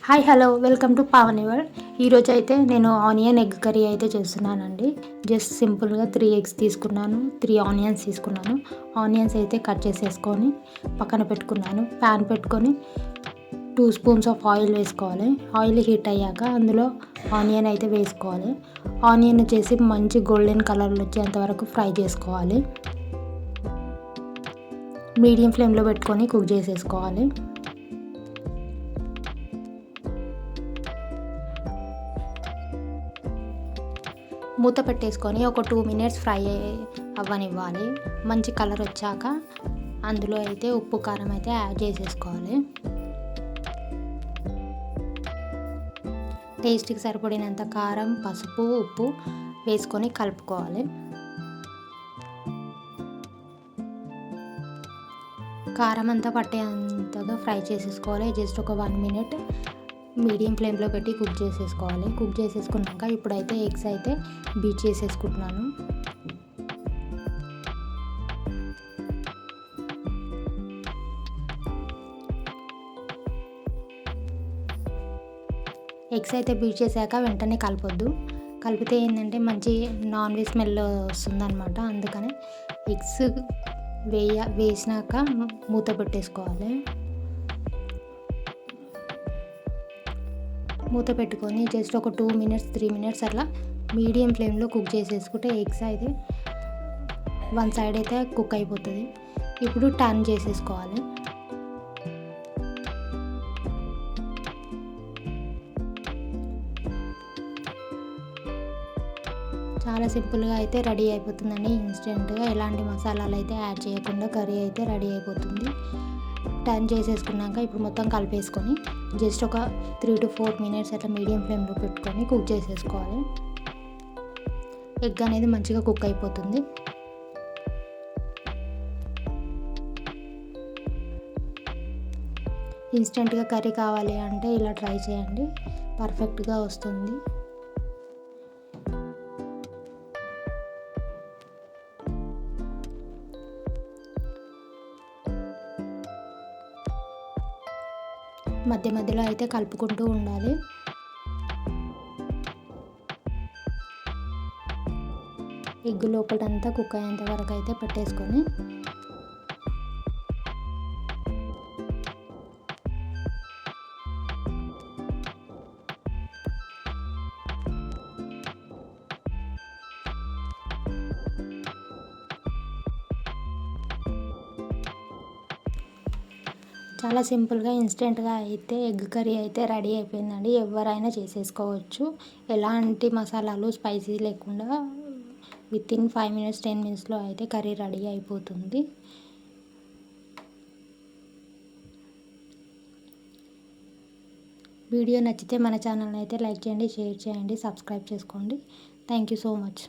Hi hello welcome to Pavani world. ఈరోజు అయితే నేను ఆనియన్ ఎగ్ కర్రీ అయితే చేస్తున్నానండి. జస్ట్ సింపుల్గా 3 ఎగ్స్ తీసుకున్నాను, 3 ఆనియన్స్ తీసుకున్నాను. ఆనియన్స్ అయితే కట్ చేసేసుకొని పక్కన పెట్టుకున్నాను. ప్యాన్ పెట్టుకొని 2 స్పూన్స్ ఆఫ్ ఆయిల్ వేసుకోవాలి. ఆయిల్ హీట్ అయ్యాక అందులో ఆనియన్ అయితే వేసుకోవాలి. ఆనియన్ వచ్చేసి మంచి గోల్డెన్ కలర్లో వచ్చేంత వరకు ఫ్రై చేసుకోవాలి. మీడియం ఫ్లేమ్లో పెట్టుకొని కుక్ చేసేసుకోవాలి. మూత పెట్టేసుకొని ఒక 2 మినిట్స్ ఫ్రై అవ్వనివ్వాలి. మంచి కలర్ వచ్చాక అందులో అయితే ఉప్పు కారం అయితే యాడ్ చేసేసుకోవాలి. టేస్ట్కి సరిపడినంత కారం, పసుపు, ఉప్పు వేసుకొని కలుపుకోవాలి. కారం అంతా పట్టేంతగా ఫ్రై చేసేసుకోవాలి. జస్ట్ ఒక 1 మినిట్ మీడియం ఫ్లేమ్లో పెట్టి కుక్ చేసేసుకోవాలి. కుక్ చేసేసుకున్నాక ఇప్పుడైతే ఎగ్స్ అయితే బీట్ చేసేసుకుంటున్నాను. ఎగ్స్ అయితే బీట్ చేశాక వెంటనే కలపొద్దు. కలిపితే ఏంటంటే మంచి నాన్ వెజ్ స్మెల్ వస్తుందన్నమాట. అందుకని ఎగ్స్ వేసినాక మూత పెట్టేసుకోవాలి. మూత పెట్టుకొని జస్ట్ ఒక 2 మినిట్స్ 3 మినిట్స్ అట్లా మీడియం ఫ్లేమ్లో కుక్ చేసేసుకుంటే ఎగ్స్ అయితే 1 సైడ్ అయితే కుక్ అయిపోతుంది. ఇప్పుడు టర్న్ చేసేసుకోవాలి. చాలా సింపుల్గా అయితే రెడీ అయిపోతుందండి. ఇన్స్టెంట్గా ఎలాంటి మసాలాలు అయితే యాడ్ చేయకుండా కర్రీ అయితే రెడీ అయిపోతుంది. టర్న్ చేసేసుకున్నాక ఇప్పుడు మొత్తం కలిపేసుకొని జస్ట్ ఒక 3 to 4 మినిట్స్ అట్లా మీడియం ఫ్లేమ్లో పెట్టుకొని కుక్ చేసేసుకోవాలి. ఎగ్ అనేది మంచిగా కుక్ అయిపోతుంది. ఇన్స్టెంట్గా కర్రీ కావాలి అంటే ఇలా ట్రై చేయండి, పర్ఫెక్ట్గా వస్తుంది. మధ్య మధ్యలో అయితే కలుపుకుంటూ ఉండాలి. ఎగ్ లోపలంతా కుక్ అయ్యేంత వరకు అయితే పెట్టేసుకొని చాలా సింపుల్గా ఇన్స్టెంట్గా అయితే ఎగ్ కర్రీ అయితే రెడీ అయిపోయిందండి. ఎవరైనా చేసేసుకోవచ్చు. ఎలాంటి మసాలాలు స్పైసీ లేకుండా వితిన్ 5 మినిట్స్ 10 మినిట్స్లో అయితే కర్రీ రెడీ అయిపోతుంది. వీడియో నచ్చితే మన ఛానల్ని అయితే లైక్ చేయండి, షేర్ చేయండి, సబ్స్క్రైబ్ చేసుకోండి. Thank you so much.